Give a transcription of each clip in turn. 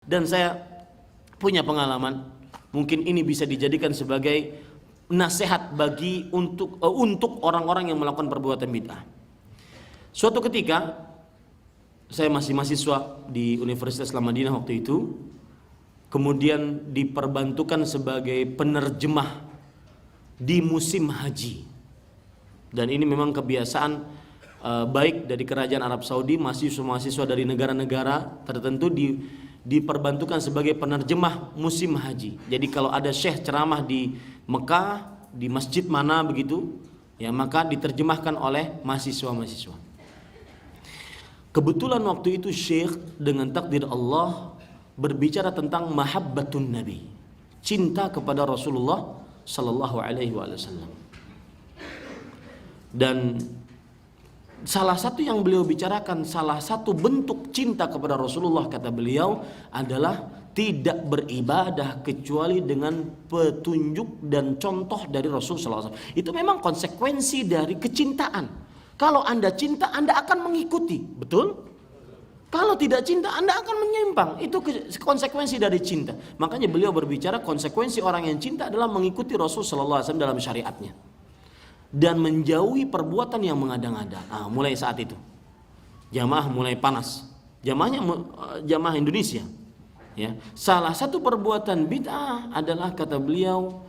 Dan saya punya pengalaman, mungkin ini bisa dijadikan sebagai nasihat bagi untuk orang-orang yang melakukan perbuatan bid'ah. Suatu ketika saya masih mahasiswa di Universitas Islam Madinah waktu itu, kemudian diperbantukan sebagai penerjemah di musim haji. Dan ini memang kebiasaan baik dari kerajaan Arab Saudi, mahasiswa dari negara-negara tertentu diperbantukan sebagai penerjemah musim haji. Jadi kalau ada syekh ceramah di Mekah, di masjid mana begitu, ya maka diterjemahkan oleh mahasiswa-mahasiswa. Kebetulan waktu itu syekh dengan takdir Allah berbicara tentang mahabbatun Nabi, cinta kepada Rasulullah sallallahu alaihi wasallam. Dan salah satu yang beliau bicarakan, salah satu bentuk cinta kepada Rasulullah, kata beliau, adalah tidak beribadah kecuali dengan petunjuk dan contoh dari Rasulullah SAW. Itu memang konsekuensi dari kecintaan. Kalau Anda cinta, Anda akan mengikuti, betul? Kalau tidak cinta, Anda akan menyimpang. Itu konsekuensi dari cinta. Makanya beliau berbicara konsekuensi orang yang cinta adalah mengikuti Rasulullah SAW dalam syariatnya dan menjauhi perbuatan yang mengada-ngada. Mulai saat itu jamaah mulai panas, jamaah Indonesia, ya. Salah satu perbuatan bid'ah adalah, kata beliau,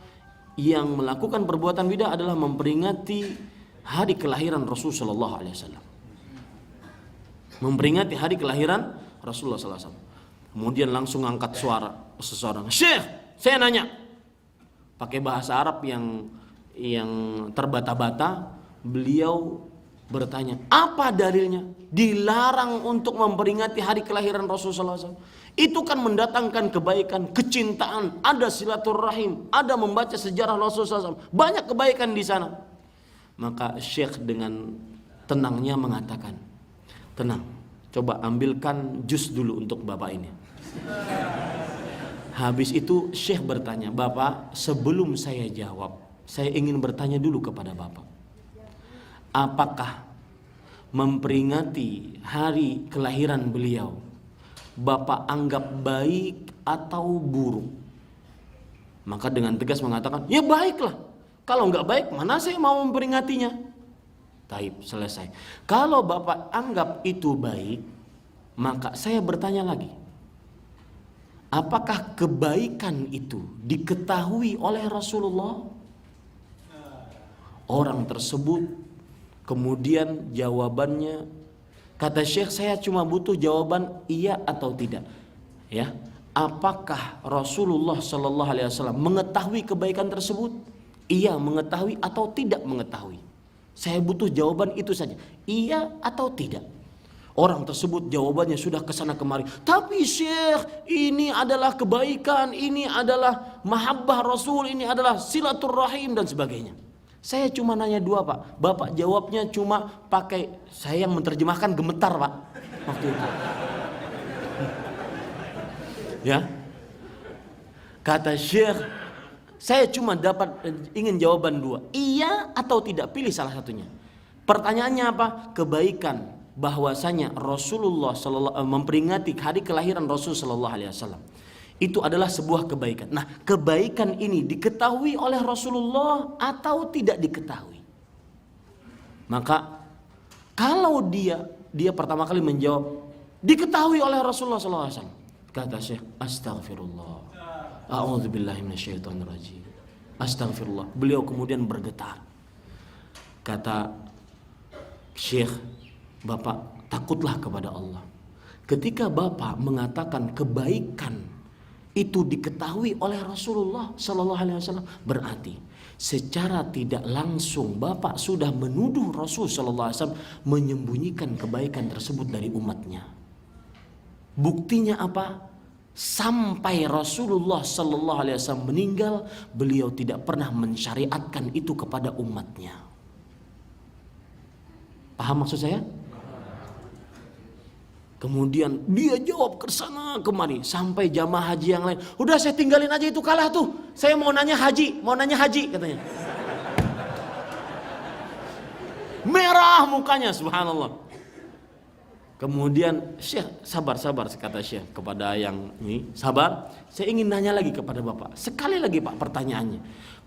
yang melakukan perbuatan bid'ah adalah memperingati hari kelahiran Rasulullah sallallahu alaihi wasallam. Memperingati hari kelahiran Rasulullah sallallahu alaihi wasallam. Kemudian langsung angkat suara seseorang, "Syekh, saya nanya." Pakai bahasa Arab yang terbata-bata, beliau bertanya, apa dalilnya dilarang untuk memperingati hari kelahiran Rasulullah SAW? Itu kan mendatangkan kebaikan, kecintaan, ada silaturahim, ada membaca sejarah Rasulullah SAW, banyak kebaikan di sana. Maka Syekh dengan tenangnya mengatakan, tenang, coba ambilkan jus dulu untuk bapak ini. Habis itu Syekh bertanya, Bapak, sebelum saya jawab, saya ingin bertanya dulu kepada Bapak, apakah memperingati hari kelahiran beliau Bapak anggap baik atau buruk? Maka dengan tegas mengatakan, ya baiklah. Kalau enggak baik, mana saya mau memperingatinya? Taib, selesai. Kalau Bapak anggap itu baik, maka saya bertanya lagi, apakah kebaikan itu diketahui oleh Rasulullah? Orang tersebut kemudian jawabannya, kata Syekh, saya cuma butuh jawaban iya atau tidak, ya. Apakah Rasulullah Sallallahu Alaihi Wasallam mengetahui kebaikan tersebut? Iya mengetahui atau tidak mengetahui? Saya butuh jawaban itu saja, iya atau tidak. Orang tersebut jawabannya sudah kesana kemari. Tapi Syekh, ini adalah kebaikan, ini adalah mahabbah Rasul, ini adalah silaturahim dan sebagainya. Saya cuma nanya dua, Pak. Bapak jawabnya cuma pakai, saya yang menerjemahkan gemetar, Pak, waktu itu. Ya. Kata Syekh, saya cuma ingin jawaban dua, iya atau tidak, pilih salah satunya. Pertanyaannya apa? Kebaikan, bahwasanya Rasulullah memperingati hari kelahiran Rasul sallallahu alaihi wasallam. Itu adalah sebuah kebaikan. Nah, kebaikan ini diketahui oleh Rasulullah atau tidak diketahui? Maka kalau dia pertama kali menjawab diketahui oleh Rasulullah SAW, kata Syekh, astaghfirullah, a'udzubillahi minasyaitonirrajim, astaghfirullah. Beliau kemudian bergetar. Kata Syekh, Bapak takutlah kepada Allah. Ketika Bapak mengatakan kebaikan itu diketahui oleh Rasulullah Sallallahu Alaihi Wasallam, berarti secara tidak langsung Bapak sudah menuduh Rasul Sallallahu Alaihi Wasallam menyembunyikan kebaikan tersebut dari umatnya. Buktinya apa? Sampai Rasulullah Sallallahu Alaihi Wasallam meninggal, beliau tidak pernah mensyariatkan itu kepada umatnya. Paham maksud saya? Kemudian dia jawab ke sana kemari sampai jamaah haji yang lain, udah saya tinggalin aja itu, kalah tuh. Saya mau nanya haji katanya. Merah mukanya, subhanallah. Kemudian Syekh, sabar kata Syekh kepada yang ini, sabar. Saya ingin nanya lagi kepada Bapak. Sekali lagi Pak pertanyaannya.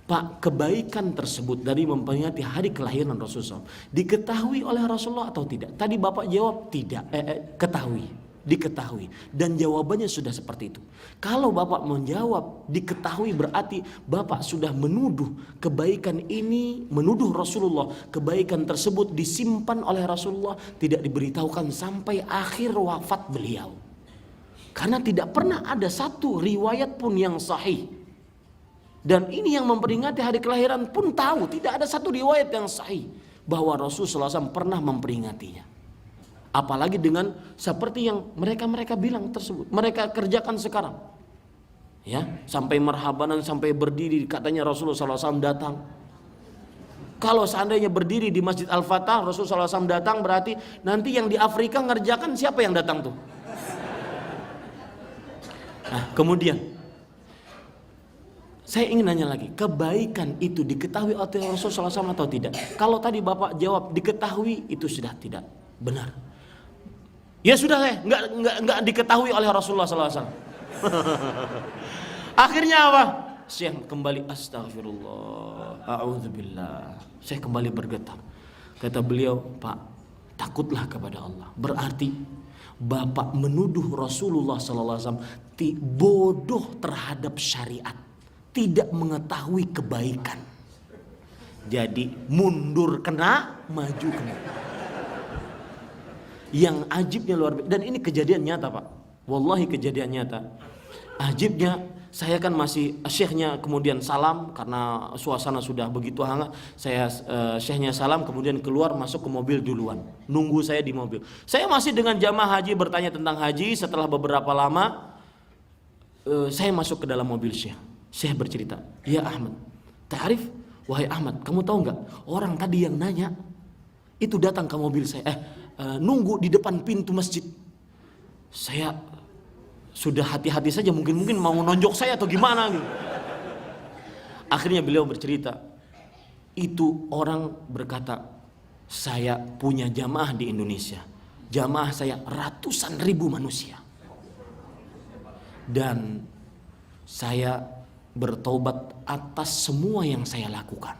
Pak, kebaikan tersebut dari memperingati hari kelahiran Rasulullah diketahui oleh Rasulullah atau tidak? Tadi Bapak jawab tidak, diketahui. Dan jawabannya sudah seperti itu. Kalau Bapak menjawab diketahui, berarti Bapak sudah menuduh kebaikan ini, menuduh Rasulullah. Kebaikan tersebut disimpan oleh Rasulullah, tidak diberitahukan sampai akhir wafat beliau. Karena tidak pernah ada satu riwayat pun yang sahih. Dan ini yang memperingati hari kelahiran pun tahu, tidak ada satu riwayat yang sahih bahwa Rasulullah SAW pernah memperingatinya. Apalagi dengan seperti yang mereka bilang tersebut, mereka kerjakan sekarang. Ya, sampai merhabanan, sampai berdiri, katanya Rasulullah SAW datang. Kalau seandainya berdiri di Masjid Al-Fatah, Rasulullah SAW datang, berarti nanti yang di Afrika ngerjakan siapa yang datang tuh? Nah, kemudian saya ingin nanya lagi, kebaikan itu diketahui oleh Rasulullah SAW atau tidak? Kalau tadi Bapak jawab diketahui, itu sudah tidak benar. Ya sudah, nggak diketahui oleh Rasulullah SAW. Akhirnya apa? Syekh kembali astagfirullah, a'udzubillah. Syekh kembali bergetar. Kata beliau, Pak, takutlah kepada Allah. Berarti Bapak menuduh Rasulullah SAW bodoh terhadap syariat, tidak mengetahui kebaikan. Jadi mundur kena, maju kena. Yang ajibnya luar biasa. Dan ini kejadian nyata Pak. Wallahi kejadian nyata. Ajibnya, saya kan masih, syekhnya kemudian salam karena suasana sudah begitu hangat. Saya syekhnya salam, kemudian keluar masuk ke mobil duluan. Nunggu saya di mobil. Saya masih dengan jamaah haji bertanya tentang haji. Setelah beberapa lama saya masuk ke dalam mobil syekh. Syekh bercerita, ya Ahmad, ta'rif, wahai Ahmad, kamu tahu nggak orang tadi yang nanya itu datang ke mobil saya, nunggu di depan pintu masjid. Saya sudah hati-hati saja, mungkin mau nonjok saya atau gimana gitu. Akhirnya beliau bercerita, itu orang berkata, saya punya jamaah di Indonesia, jamaah saya ratusan ribu manusia, dan saya bertobat atas semua yang saya lakukan.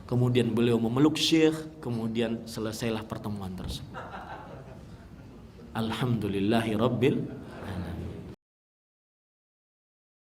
Kemudian beliau memeluk syekh, kemudian selesailah pertemuan tersebut. Alhamdulillahi Rabbil